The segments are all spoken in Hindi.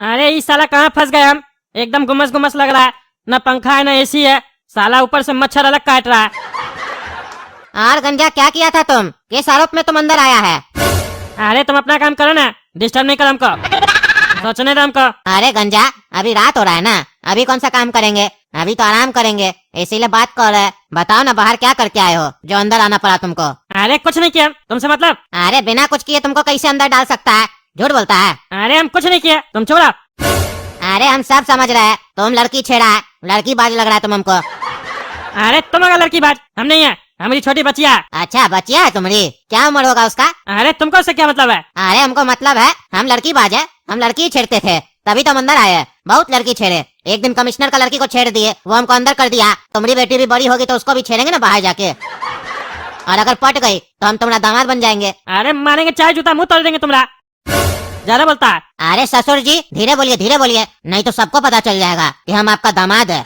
अरे इस साला कहाँ फंस गए हम। एकदम गुमस गुमस लग रहा है, न पंखा है न एसी है। साला ऊपर से मच्छर अलग काट रहा है। और गंजा क्या किया था तुम? किस आरोप में तुम अंदर आया है? अरे तुम अपना काम करो ना, डिस्टर्ब नहीं करो हमको, सोचने दो हमको। अरे गंजा, अभी रात हो रहा है ना, अभी कौन सा काम करेंगे, अभी तो आराम करेंगे, इसीलिए बात कर रहे हैं। बताओ ना, बाहर क्या करके आए हो जो अंदर आना पड़ा तुमको? अरे कुछ नहीं किया तुमसे मतलब। अरे बिना कुछ किए तुमको कैसे अंदर डाल सकता है? झूठ बोलता है। अरे हम कुछ नहीं किया, तुम छोड़ा। अरे हम सब समझ रहे हैं, तुम लड़की छेड़ा है, लड़की बाज लग रहा है तुम हमको। अरे तुम अगर लड़की बात, हम नहीं है, हमारी छोटी बच्चिया। अच्छा बच्चिया है तुम्हारी? क्या उम्र होगा उसका? अरे तुमको उससे क्या मतलब है? अरे हमको मतलब है, हम लड़की बाज है, हम लड़की छेड़ते थे, तभी तो हम अंदर आए हैं। बहुत लड़की छेड़े, एक दिन कमिश्नर का लड़की को छेड़ दिए, वो हमको अंदर कर दिया। तुम्हारी बेटी भी बड़ी होगी तो उसको भी छेड़ेंगे ना बाहर जाके, और अगर पट गई तो हम तुम्हारा दामाद बन जाएंगे। अरे मारेंगे, चाय जूता मुंह तोड़ देंगे तुम्हारा। ज्यादा बोलता है। अरे ससुर जी धीरे बोलिए, नहीं तो सबको पता चल जाएगा कि हम आपका दामाद है।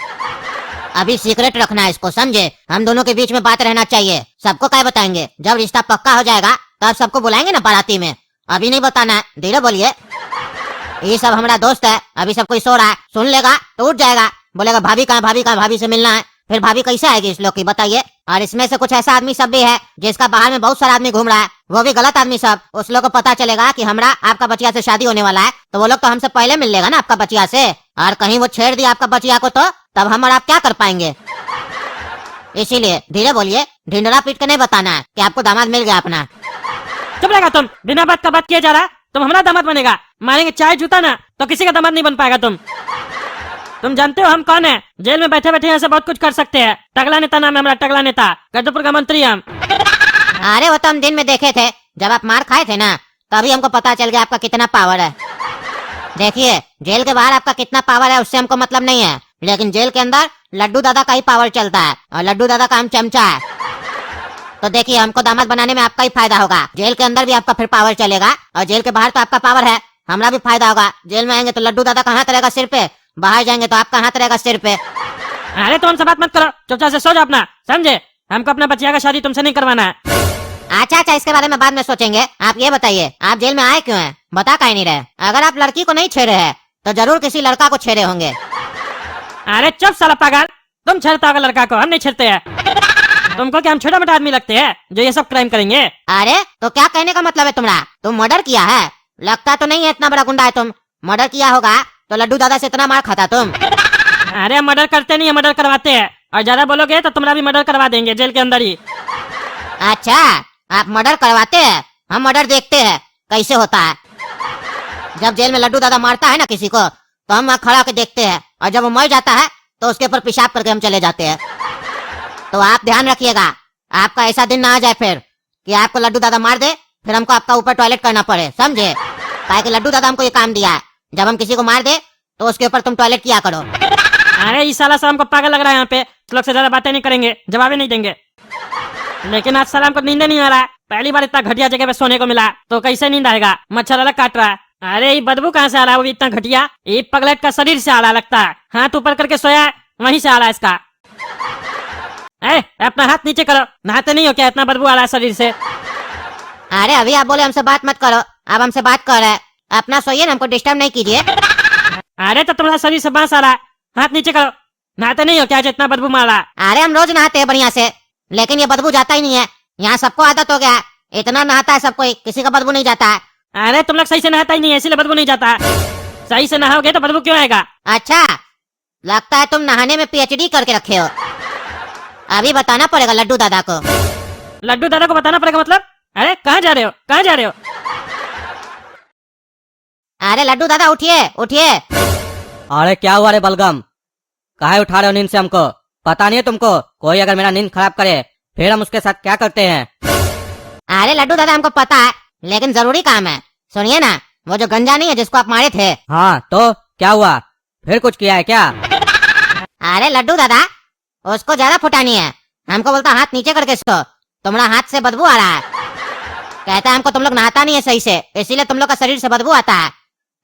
अभी सीक्रेट रखना है इसको, समझे? हम दोनों के बीच में बात रहना चाहिए। सबको क्या बताएंगे? जब रिश्ता पक्का हो जाएगा तब सबको बुलाएंगे ना बाराती में, अभी नहीं बताना है। धीरे बोलिए। ये सब हमारा दोस्त है, अभी सब कोई सो रहा है, सुन लेगा तो उठ जाएगा, बोलेगा भाभी कहाँ, भाभी कहाँ, भाभी से मिलना है। फिर भाभी कैसे आएगी इस लोग की, बताइए? और इसमें से कुछ ऐसा आदमी सब भी है जिसका बाहर में बहुत सारा आदमी घूम रहा है, वो भी गलत आदमी सब। उस लोग को पता चलेगा कि हमारा आपका बचिया से शादी होने वाला है, तो वो लोग तो हमसे पहले मिल लेगा ना आपका बचिया से। और कहीं वो छेड़ दिया आपका बचिया को तो तब हम और आप क्या कर पाएंगे? इसीलिए धीरे बोलिए, ढिंडोरा पीट के नहीं बताना है कि आपको दामाद मिल गया अपना। चुप रहेगा तुम, बिना बात का बात किया जा रहा है। तुम हमारा दामाद बनेगा, मारेंगे चाय जूता ना तो किसी का दामाद नहीं बन पाएगा। तुम जानते हो हम कौन है? जेल में बैठे बैठे यहाँ से बहुत कुछ कर सकते हैं। टगला नेता नाम है हमारा, टगला नेता, गद्दपुर का मंत्री हम। अरे वो तो हम दिन में देखे थे, जब आप मार खाए थे ना, तभी हमको पता चल गया आपका कितना पावर है। देखिए, जेल के बाहर आपका कितना पावर है उससे हमको मतलब नहीं है, लेकिन जेल के अंदर लड्डू दादा का ही पावर चलता है, और लड्डू दादा का हम चमचा है। तो देखिए, हमको दामाद बनाने में आपका ही फायदा होगा। जेल के अंदर भी आपका फिर पावर चलेगा, और जेल के बाहर तो आपका पावर है, हमारा भी फायदा होगा। जेल में आएंगे तो लड्डू दादा का हाथ रहेगा सिर पे, बाहर जाएंगे तो आपका हाथ रहेगा सिर पे। अरे तो हमसे बात मत करो, चुपचाप से सो जाओ अपना, समझे? हमको अपना बचिया का शादी तुमसे नहीं करवाना है। अच्छा, इसके बारे में बाद में सोचेंगे। आप ये बताइए, आप जेल में आए क्यों हैं? बता कहीं नहीं रहे। अगर आप लड़की को नहीं छेड़े हैं तो जरूर किसी लड़का को छेड़े होंगे। अरे चुप साला पागल, तुम छेड़ता होगा लड़का को, हम नहीं छेड़ते हैं। तुमको क्या हम छोटा मोटा आदमी लगते हैं जो ये सब क्राइम करेंगे? अरे तो क्या कहने का मतलब है तुम्हारा? तुम मर्डर किया है? लगता तो नहीं है इतना बड़ा गुंडा है तुम। मर्डर किया होगा तो लड्डू दादा से इतना मार खाता तुम। अरे मर्डर करते नहीं है, मर्डर करवाते हैं, और ज्यादा बोलोगे तो तुम्हारा भी मर्डर करवा देंगे जेल के अंदर ही। अच्छा, आप मर्डर करवाते हैं, हम मर्डर देखते हैं कैसे होता है। जब जेल में लड्डू दादा मारता है ना किसी को, तो हम वहाँ खड़ा होकर देखते हैं, और जब वो मर जाता है तो उसके ऊपर पेशाब करके हम चले जाते हैं। तो आप ध्यान रखिएगा, आपका ऐसा दिन ना आ जाए फिर कि आपको लड्डू दादा मार दे, फिर हमको आपका ऊपर टॉयलेट करना पड़े, समझे? काहे कि लड्डू दादा हमको ये काम दिया है, जब हम किसी को मार दे तो उसके ऊपर तुम टॉयलेट किया करो। अरे इस साला सब हमको पागल लग रहा है, यहाँ पे इस लोग से ज्यादा बातें नहीं करेंगे, जवाब नहीं देंगे। लेकिन आज साला हमको नींद नहीं आ रहा है, पहली बार इतना घटिया जगह पे सोने को मिला, तो कैसे नींद आएगा? मच्छर अलग काट रहा है। अरे ये बदबू कहाँ से आ रहा है? वो भी इतना घटिया, ये पगलेट का शरीर से आ रहा लगता है। हाथ ऊपर करके सोया है, वहीं से आ रहा है इसका। अपना हाथ नीचे करो, नहाते नहीं हो क्या? इतना बदबू आ रहा है शरीर से। अरे अभी आप बोले हमसे बात मत करो, आप हमसे बात कर रहे हैं, अपना सोइए ना, हमको डिस्टर्ब नहीं कीजिए। अरे तो तुम्हारा शरीर से बांस आ रहा है, हाथ नीचे करो। नहाते नहीं हो क्या जो इतना बदबू मार रहा है? अरे हम रोज नहाते हैं बढ़िया से, लेकिन ये बदबू जाता ही नहीं है। यहाँ सबको आदत हो गया है, इतना नहाता है सब कोई, किसी का बदबू नहीं जाता है। अरे तुम लोग सही से नहाता ही नहीं है, इसीलिए बदबू नहीं जाता। सही से नहाओगे तो बदबू क्यों आएगा? अच्छा, लगता है तुम नहाने में पीएचडी करके रखे हो। अभी बताना पड़ेगा लड्डू दादा को। लड्डू दादा को बताना पड़ेगा मतलब? अरे कहाँ जा रहे हो, कहाँ जा रहे हो? अरे लड्डू दादा उठिए, उठिए। अरे क्या हुआ रे बलगम, काहे उठा रहे हो नींद से हमको? पता नहीं है तुमको, कोई अगर मेरा नींद खराब करे फिर हम उसके साथ क्या करते हैं? अरे लड्डू दादा हमको पता है, लेकिन जरूरी काम है। सुनिए ना, वो जो गंजा नहीं है जिसको आप मारे थे। हाँ तो क्या हुआ, फिर कुछ किया है क्या? अरे लड्डू दादा, उसको ज्यादा फुटानी है, हमको बोलता हाथ नीचे करके सो, तुम्हारा हाथ से बदबू आ रहा है। कहता है हमको तुम लोग नहाता नहीं है सही से, इसीलिए तुम लोग का शरीर से बदबू आता है।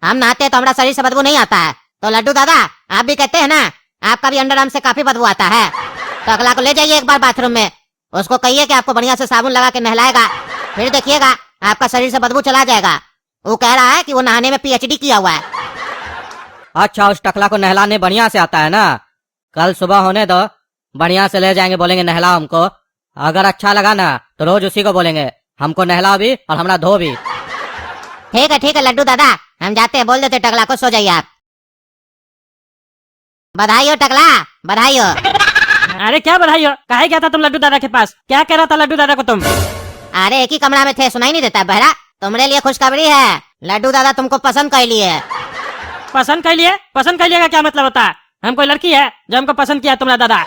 हम नहाते हैं तो हमारा शरीर से बदबू नहीं आता है। तो लड्डू दादा आप भी कहते हैं ना, आपका भी अंडर आर्म से काफी बदबू आता है। तो अगला को ले जाइए एक बार बाथरूम में, उसको कहिए कि आपको बढ़िया से साबुन लगा के नहलाएगा, फिर देखिएगा आपका शरीर से बदबू चला जाएगा। वो कह रहा है कि वो नहाने में पीएचडी किया हुआ है। अच्छा, उस टकला को नहलाने बढ़िया से आता है ना? कल सुबह होने दो, बढ़िया से ले जाएंगे, बोलेंगे नहलाओ हमको। अगर अच्छा लगा ना तो रोज उसी को बोलेंगे हमको नहलाओ भी और हमरा धो भी। ठीक है लड्डू दादा, हम जाते हैं, बोल देते टकला को सो जाइए आप। बधाई हो टकला, बधाई हो। अरे क्या बधाई हो? काहे गया था तुम लड्डू दादा के पास? क्या कह रहा था लड्डू दादा को तुम? अरे एक ही कमरा में थे, सुनाई नहीं देता बहरा? तुम्हारे लिए खुशखबरी है, लड्डू दादा तुमको पसंद कर लिए। पसंद कर लिए? पसंद कर लिया का क्या मतलब होता है? हम कोई लड़की है जो हमको पसंद किया तुम्हारा दादा?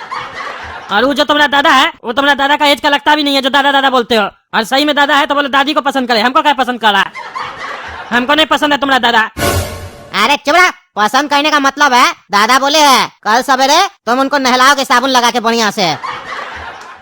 और वो जो तुम्हारा दादा है वो तुम्हारा दादा का एज का लगता भी नहीं है जो दादा दादा बोलते हो। और सही में दादा है तो बोले दादी को पसंद करे, हमको क्या पसंद कर रहा है? हमको नहीं पसंद है तुम्हारा दादा। अरे चुप रहा, पसंद करने का मतलब है दादा बोले है कल सवेरे तुम उनको नहलाओगे साबुन लगा के बढ़िया से।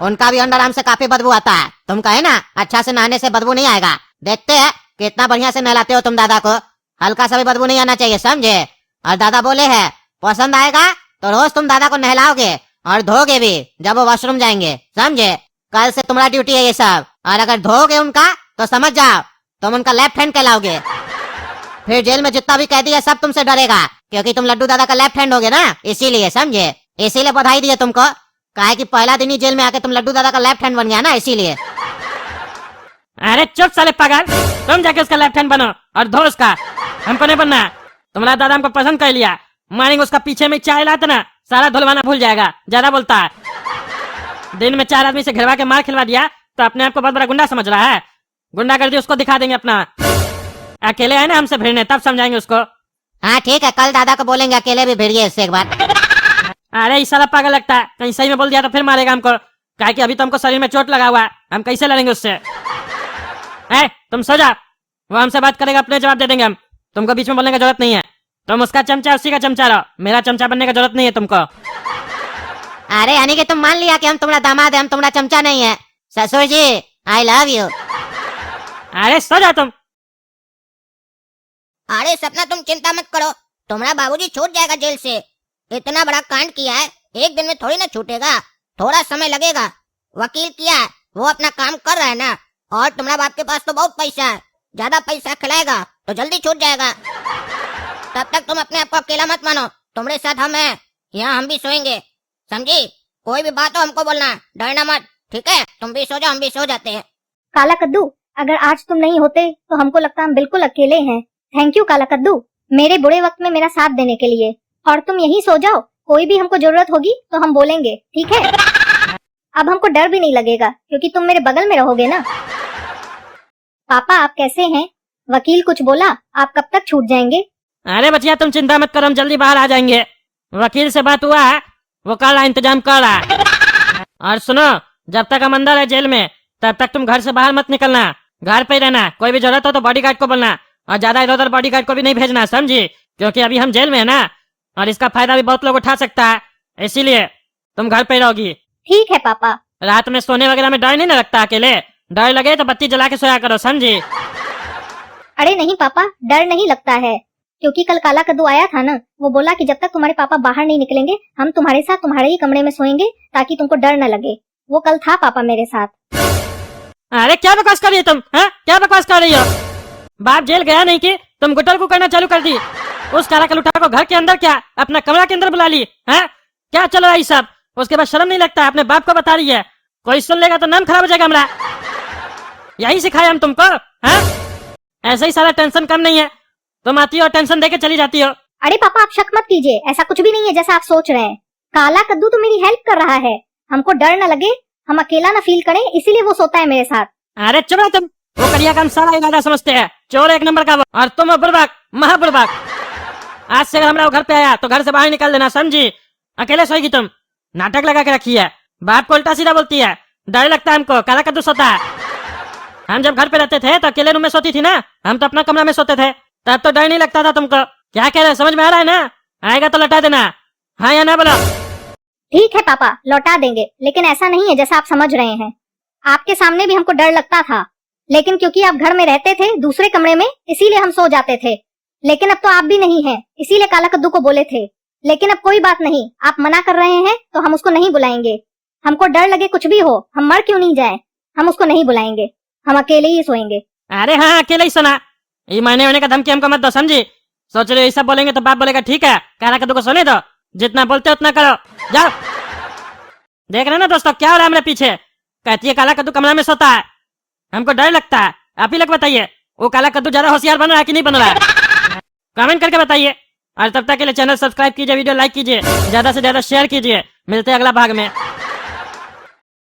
उनका भी अंडर आर्म से काफी बदबू आता है, तुम कहे ना अच्छा से नहाने से बदबू नहीं आएगा। देखते हैं कितना बढ़िया से नहलाते हो तुम दादा को, हल्का सा भी बदबू नहीं आना चाहिए, समझे? और दादा बोले है पसंद आएगा तो रोज तुम दादा को नहलाओगे और धोगे भी जब वो वॉशरूम जाएंगे, समझे? कल से तुम्हारा ड्यूटी है ये सब। और अगर धोगे उनका तो समझ जाओ तुम उनका लेफ्ट हैंड कहलाओगे। फिर जेल में जितना भी कैदी है सब तुमसे डरेगा, क्योंकि तुम लड्डू दादा का लेफ्ट हैंड होगे ना, इसीलिए, समझे? इसीलिए बधाई दिए तुमको, काहे कि पहला दिन ही जेल में आके तुम लड्डू दादा का लेफ्ट हैंड बन गया ना, इसीलिए। अरे चुप साले पागल, तुम जाके उसका लेफ्ट हैंड बनो और धो उसका, हमको नहीं बनना। तुम्हारा दादा हमको पसंद कर लिया, मारेंगे उसका पीछे में चाय लाते ना सारा धुलवाना भूल जाएगा, ज्यादा बोलता है। दिन में 4 आदमी से घेरवा के मार खिलवा दिया तो अपने आप को बहुत बड़ा गुंडा समझ रहा है। गुंडागर्दी उसको दिखा देंगे अपना। अकेले आए ना हमसे भिड़ने, तब समझाएंगे उसको। हाँ ठीक है, कल दादा को बोलेंगे अकेले भी भिड़िए इससे एक बार। अरे इस साला पागल लगता है, कहीं सही में बोल दिया तो फिर मारेगा हमको, काहे कि अभी तो हमको शरीर में चोट लगा हुआ है, हम कैसे लड़ेंगे उससे? तुम सो जा, वो हमसे बात करेगा अपने जवाब दे देंगे हम। तुमको बीच में बोलने की जरूरत नहीं है, तुम उसका चमचा उसी का चमचा रहो, मेरा चमचा बनने की जरूरत नहीं है तुमको। अरे यानी कि तुम मान लिया कि हम तुम्हारा दामाद है, हम तुम्हारा चमचा नहीं है। ससुर जी आई लव यू। अरे सो जा तुम। अरे सपना तुम चिंता मत करो, तुम्हारा बाबूजी छूट जाएगा जेल से। इतना बड़ा कांड किया है, एक दिन में थोड़ी ना छूटेगा, थोड़ा समय लगेगा। वकील किया है, वो अपना काम कर रहा है ना। और तुम्हारा बाप के पास तो बहुत पैसा है, ज्यादा पैसा खिलाएगा तो जल्दी छूट जाएगा। तब तक तुम अपने आप को अकेला मत मानो, तुम्हारे साथ हम हैं, यहाँ हम भी सोएंगे, समझी? कोई भी बात हो हमको बोलना, डरना मत, ठीक है? तुम भी सो जाओ, हम भी सो जाते हैं। काला कद्दू, अगर आज तुम नहीं होते तो हमको लगता हम बिल्कुल अकेले हैं। थैंक यू काला कद्दू, मेरे बुरे वक्त में मेरा साथ देने के लिए। और तुम यहीं सो जाओ, कोई भी हमको जरूरत होगी तो हम बोलेंगे, ठीक है? अब हमको डर भी नहीं लगेगा क्योंकि तुम मेरे बगल में रहोगे ना। पापा आप कैसे हैं? वकील कुछ बोला? आप कब तक छूट जाएंगे? अरे बचिया तुम चिंता मत करो, हम जल्दी बाहर आ जाएंगे। वकील से बात हुआ है, वो कल इंतजाम कर रहा है। और सुनो, जब तक हम अंदर है जेल में तब तक तुम घर से बाहर मत निकलना, घर पे ही रहना। कोई भी जरूरत हो तो बॉडीगार्ड को बोलना, और ज्यादा इधर उधर बॉडीगार्ड को भी नहीं भेजना, समझी? क्योंकि अभी हम जेल में है ना, और इसका फायदा भी बहुत लोग उठा सकता है, इसीलिए तुम घर पे ही रहोगी। ठीक है पापा। रात में सोने वगैरह में डर नहीं ना लगता? अकेले डर लगे तो बत्ती जला के सोया करो, समझी? अरे नहीं पापा, डर नहीं लगता है, क्योंकि कल काला कद्दू आया था ना, वो बोला कि जब तक तुम्हारे पापा बाहर नहीं निकलेंगे हम तुम्हारे साथ तुम्हारे ही कमरे में सोएंगे ताकि तुमको डर न लगे। वो कल था पापा मेरे साथ। अरे क्या बकवास कर रही हो तुम? क्या बकवास कर रही हो? बाप जेल गया नहीं कि तुम गुटल को करना चालू कर दी? उस काला कलूटा को घर के अंदर क्या अपना कमरा के अंदर बुला ली है? क्या चल रहा है ये सब? उसके बाद शर्म नहीं लगता है? अपने बाप को बता रही है, कोई सुन लेगा तो नाम खराब हो जाएगा हमारा। यही सिखाया हम तुमको, है? ऐसे ही सारा टेंशन कम नहीं है, तुम आती हो और टेंशन देके चली जाती हो। अरे पापा आप शक मत कीजिए, ऐसा कुछ भी नहीं है जैसा आप सोच रहे हैं। काला कद्दू तो मेरी हेल्प कर रहा है, हमको डर न लगे, हम अकेला न फील करें, इसीलिए वो सोता है मेरे साथ। अरे चुप रहो तुम, वो करिया काम सारा इरादा समझते हैं, चोर एक नंबर का वो, और तुम हो बुड़बक, महाबुड़बक। आज से अगर हमारा घर पे आया तो घर से बाहर निकल देना, समझी? अकेले सोएगी तुम, नाटक लगा के रखी है, बाप को उल्टा सीधा बोलती है। डर लगता है हमको, काला कद्दू सोता है। हम जब घर पे रहते थे तो अकेले रूम में सोती थी ना, हम तो अपना कमरा में सोते थे, तब तो डर नहीं लगता था तुमको। क्या कह रहे, समझ में आ रहा है ना? आएगा तो लौटा देना, हाँ या ना बोलो? ठीक है पापा, लौटा देंगे, लेकिन ऐसा नहीं है जैसा आप समझ रहे हैं। आपके सामने भी हमको डर लगता था, लेकिन क्योंकि आप घर में रहते थे दूसरे कमरे में, इसीलिए हम सो जाते थे। लेकिन अब तो आप भी नहीं हैं, इसीलिए काला कद्दू को बोले थे। लेकिन अब कोई बात नहीं, आप मना कर रहे हैं तो हम उसको नहीं बुलाएंगे। हमको डर लगे कुछ भी हो, हम मर क्यों नहीं जाए, हम उसको नहीं बुलाएंगे, हम अकेले ही सोएंगे। अरे हाँ अकेले ही सोना, ये मरने होने का धमकी हमको मत दो, समझी? सोच रहे हो ये सब बोलेंगे तो बाप बोलेगा ठीक है, काला कद्दू को सोने दो, जितना बोलते उतना करो, जाओ। देख रहे हैं ना दोस्तों क्या हो रहा है हमारे पीछे। कहती है काला कद्दू कमरा में सोता है, हमको डर लगता है। आप ही लोग बताइए वो काला कद्दू ज्यादा होशियार बन रहा है कि नहीं बन रहा है, कमेंट करके बताइए। और तब तक के लिए चैनल सब्सक्राइब कीजिए, वीडियो लाइक कीजिए, ज्यादा से ज्यादा शेयर कीजिए। मिलते हैं अगला भाग में।